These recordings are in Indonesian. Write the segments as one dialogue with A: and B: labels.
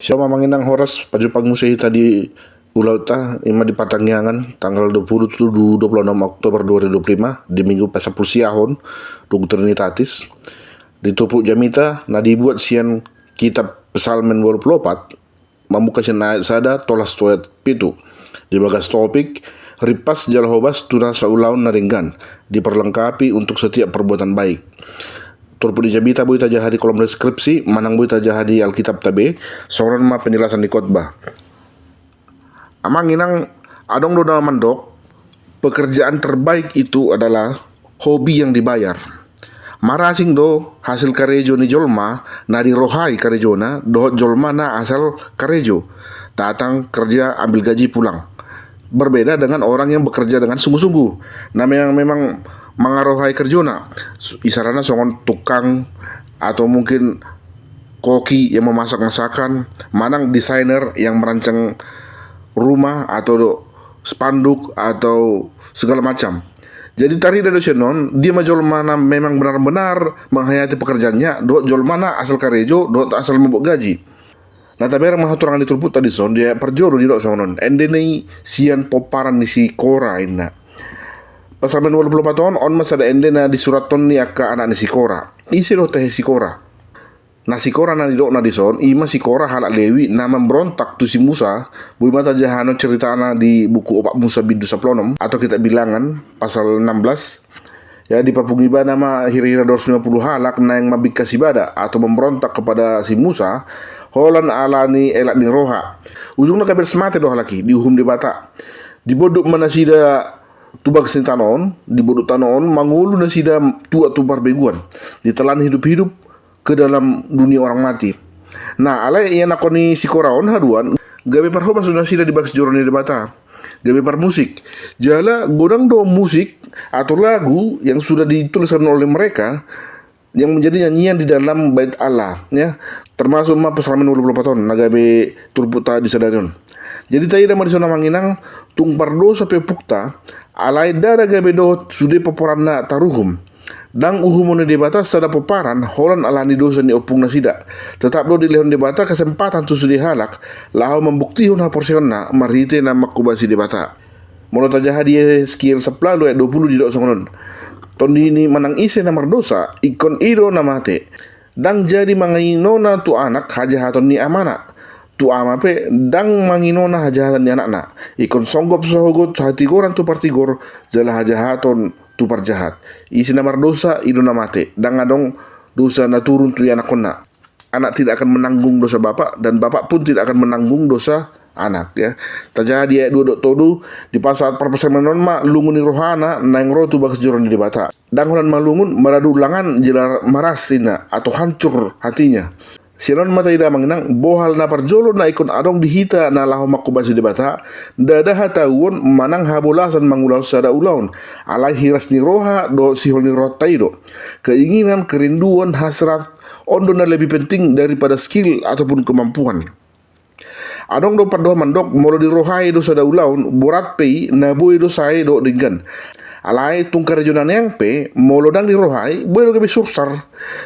A: Siya mamanginang horas pajupag mo siya tadi ulau ta ima di Patangyangan tanggal 26 Oktober 2025 di minggu pasapul siahon dung Trinitatis ditupu jamita na dibuat sian kitab Psalmen 24 mamuka siya na sada tolas toyat pitu di bagas topik ripas jalhobas tuna sa ulaun na ringgan diperlengkapi untuk setiap perbuatan baik. Turpu di Jabita boy taja di kolom deskripsi, manang boy taja di Alkitab tabe, soran ma penjelasan di khotbah. Amang inang adong do dalam mandok, pekerjaan terbaik itu adalah hobi yang dibayar. Marasing do hasil karejo ni jolma na dirohai karejona do jolma na asal karejo. Datang kerja ambil gaji pulang. Berbeda dengan orang yang bekerja dengan sungguh-sungguh. Nah memang mengarohai kerjona isarana songon tukang atau mungkin koki yang memasak masakan, manang desainer yang merancang rumah atau spanduk atau segala macam. Jadi tari dari senon dia majol mana memang benar-benar menghayati pekerjaannya, do jol mana asal karejo, do asal membok gaji. Nah tapi orang mahaturangan ditulput tadi son dia perjoro di dok sonon endene sian poparan di si Kora inna. Pasal 24 tahun on mas ada endena di surat ton ni akka anak ni si Kora. Isi do teh si Kora. Nah si Kora na di dok na di son ima si Kora halak Lewi na memberontak tu si Musa. Bui mata jahano ceritana di buku Opak Musa Bidu Saplonom atau kita bilangan pasal 16. Ya diperpungiba nama hira-hira 250 halak na yang mabik kasibada atau memberontak kepada si Musa holan alani elak ni roha ujungnya kabel semate doh laki dihukum di bata dibodok mana sida tubak sintanon dibodok tanon mangulu na sida tua tubar beguan ditelan hidup-hidup ke dalam dunia orang mati. Nah alai ia nakoni si Koraon haduan gabe parhoba sudah sida di baks joroni di bata gabe par musik jala godang do musik atau lagu yang sudah dituliskan oleh mereka yang menjadi nyanyian di dalam bait Allah ya termasuk ma Psalmen 24 tahun nagabe turputa di sadarion. Jadi tayi da marisona manginang tung pardo sampai pukta alai dara gabe do sude paporanna taruhum dang uhumone debata sada peparan holan alani dosa ni opung nasida tetap do dilehon debata kesempatan tu sudi halak lahu membuktihun haporsionna marite na makubasi debata molo tajaha dia skill seplalu 20 di dok songonon tondi ini manang ise na mardosa ikon iro na mate dang jadi manginona tu anak hajahaton ni amana tu amape dang manginona hajahatan ni anak ikon songgop sohogot hati goran tu partigor jala hajahaton tu parjahat isi na mardosa iro na mate dang adong dosa na turun tu anak kona anak tidak akan menanggung dosa bapak dan bapak pun tidak akan menanggung dosa anak ya. Terjadi dua dok todu di pasal perpesan menon ma lungun rohana nang roh tu baks joron di bata. Dangholan malungun maradu langan jelar marasina atau hancur hatinya. Sinon mata ida manginang bohal na parjolo na ikon adong dihita na laho makubasi di bata dada hatawon manang habolasan mangulau sada ulaun alai hiras ni roha do sihol ni roh taido keinginan kerinduan hasrat ondo na lebih penting daripada skill ataupun kemampuan. Adong do pardoa mandok molo di rohai do sada ulaun borat pei na boy do sai do dinggan. Alai tungkar rejonan yang pe molo dang di rohai boy do gabe sursar.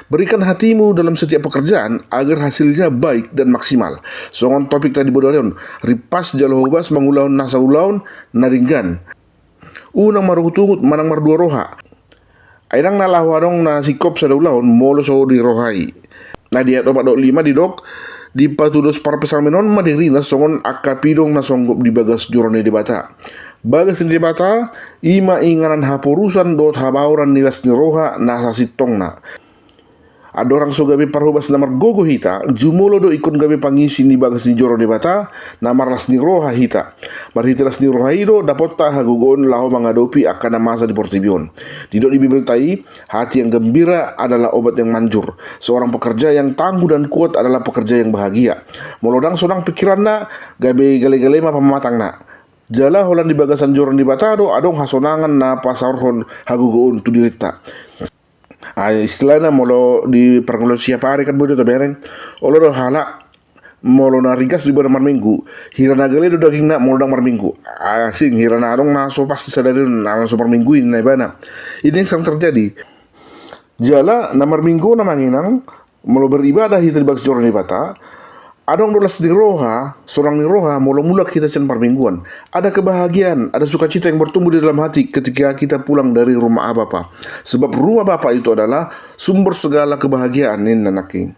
A: Berikan hatimu dalam setiap pekerjaan agar hasilnya baik dan maksimal. Songon topik tadi bodorion ripas jalohobas mangulaun nasa ulaun naringgan. Unang marutungut manang mardua roha. Airang na lahuadong na sikop sada ulaun molo so di rohai. Nah dia do 5 di dok di patudos para pesalmenon madiri na songon akapidong na songgop di bagas jurone di bata. Bagas di bata ima inganan haporusan dot habauran nilas ni roha na sasitong na. Adorang so gabi parhubas na margogo hita jumulo do ikon gabi pangisi ni bagas ni joro di bata na marlas ni roha hita. Marhitilas ni roha ido dapat ta hagugon laho mengadopi akan masa di portibion. Didok di Bibel tai hati yang gembira adalah obat yang manjur. Seorang pekerja yang tangguh dan kuat adalah pekerja yang bahagia. Molodang sonang pikiran na gabi gale-gale ma pamatang na. Jala holan di bagasan joron di bata do adong hasonangan na pasarhon hagugon tu dirita. Istilahnya molo di peranglo siapa hari kan bodoh tabereng olo do hala molo na ringkas di bar minggu hirana gale do daging na molo dang minggu asing hirana adong na so pasti sadari na so minggu ini na ibana ini yang sedang terjadi jala na minggu na manginang molo beribadah hita di baks joron di bata Adong dolas di roha, seorang di roha mula-mula kita sen permingguan. Ada kebahagiaan, ada sukacita yang bertumbuh di dalam hati ketika kita pulang dari rumah Bapa. Sebab rumah Bapa itu adalah sumber segala kebahagiaan ini nanaki.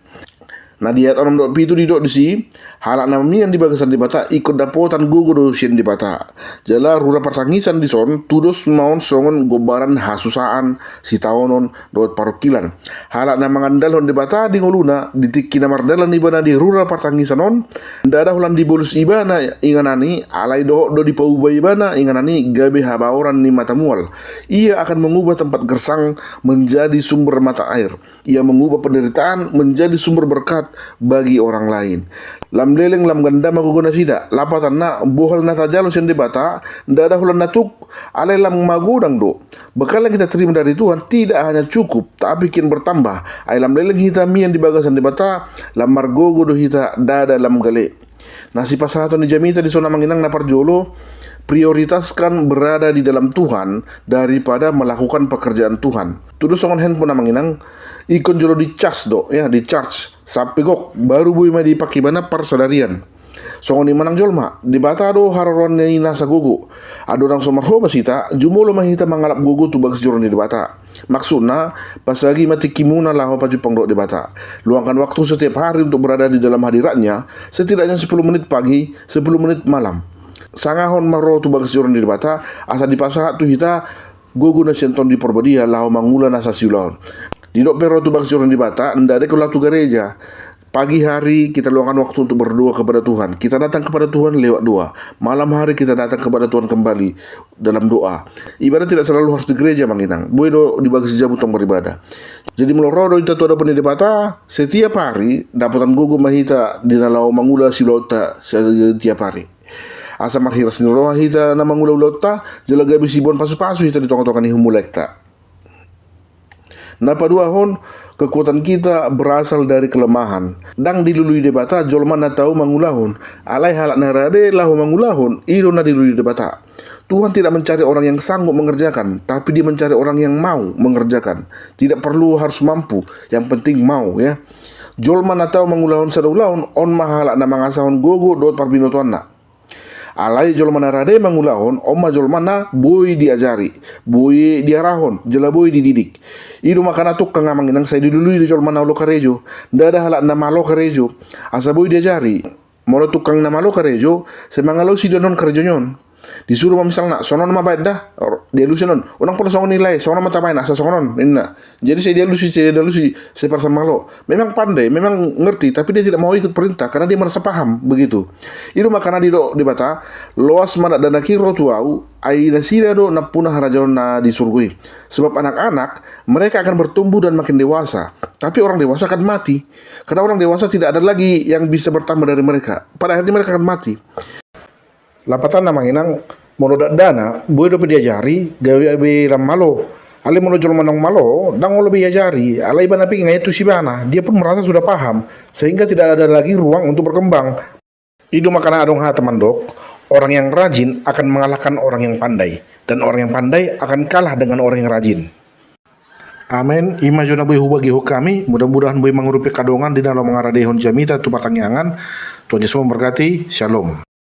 A: Nah di ayat 6 itu di si halak namian di bagasan di bata ikut dapotan gugu dosien di bata jala rura pertangisan di son tudus maun songon gobaran hasusaan si taonon dot parokilan halak na mangandalhon di bata di ngoluna ditiki na mardalan ibana di rura pertangisan on ndada hulan di bolus ibana inganani alai do di pauba ibana inganani gabe habaoran ni mata mual. Ia akan mengubah tempat gersang menjadi sumber mata air. Ia mengubah penderitaan menjadi sumber berkat bagi orang lain. Lam leleng lam ganda maguguna sida lapatan na bohal na tajalo sen debata ndada hulan natuk alai lam magudang do. Bekal yang kita terima dari Tuhan tidak hanya cukup tapi kian bertambah. Ai lam leleng hita mian di bagasan debata lam margogo do hita dada lam gale. Nasi pasahaton di jamita di zona manginang na parjolo prioritaskan berada di dalam Tuhan daripada melakukan pekerjaan Tuhan. Tudus songon handphone na manginang ikon jolo di charge do ya di charge sampai gok baru bui ma dipakai bana persadarian. Songon manang jolma di bata do hararon ni nasa gugu. Ado orang somarho basita jumolo mahita mangalap gugu tu bagas joron di bata. Maksudna pas lagi mati kimuna lah paju pangdo di bata. Luangkan waktu setiap hari untuk berada di dalam hadiratnya setidaknya 10 menit pagi, 10 menit malam. Sangahon maro tu bagas joron di bata asa di pasahat tu hita gugu na senton di porbodia lao mangula nasa siulon. Di dok pero tu bagas joron di bata ndade kula tu gereja. Pagi hari kita luangkan waktu untuk berdoa kepada Tuhan. Kita datang kepada Tuhan lewat doa. Malam hari kita datang kepada Tuhan kembali dalam doa. Ibadah tidak selalu harus di gereja manginang. Boleh do di bagas jamu tong beribadah. Jadi melorodo itu ada pendidik bata setiap hari dapatan gugu mahita di nalau mangula silota setiap hari. Asa marhiras ni roha hita na mangula ulota jelaga bisibon pasu-pasu hita di tong-tongan ni humulekta. Napa dua hon kekuatan kita berasal dari kelemahan. Dang dilului debata jolman na tahu mangulahun. Alai halak narade lahu mangulahun ido na dilului debata. Tuhan tidak mencari orang yang sanggup mengerjakan, tapi Dia mencari orang yang mau mengerjakan. Tidak perlu harus mampu, yang penting mau ya. Jolman na tahu mangulahun sadaulahun on mahalak na mangasahon gogo dot parbinotuan na. Alai jolmana rade mangulahon oma jolmana boy diajari boy diarahon jela boy dididik idu makana tuk kang manginang saya dilului di jolmana lo karejo ndada halak na malo karejo asa boy diajari molo tukang na malo karejo semangalo si donon karejonyon disuruh misalnya sonon ma baik dah dia lusi non orang pun songon nilai sonon mata main asa songon inna jadi saya dia lusi seperti malo memang pandai memang ngerti tapi dia tidak mau ikut perintah karena dia merasa paham begitu itu makanya di bata loas mana dan kiro tuau ai nasira do na punah rajaon na di surgui sebab anak-anak mereka akan bertumbuh dan makin dewasa tapi orang dewasa akan mati karena orang dewasa tidak ada lagi yang bisa bertambah dari mereka pada akhirnya mereka akan mati. Lapatan na manginang mono dana buay do diajari gawe be ram malo ale mono jol manong malo dang lo diajari alai bana pi ngai tu sibana dia pun merasa sudah paham sehingga tidak ada lagi ruang untuk berkembang. Itu makana adong ha teman dok orang yang rajin akan mengalahkan orang yang pandai dan orang yang pandai akan kalah dengan orang yang rajin. Amin. Ima jona boy hubagi kami mudah-mudahan boy mangurupi kadongan di dalam mengaradehon jamita tu patangyangan. Tuhan Yesus memberkati. Shalom.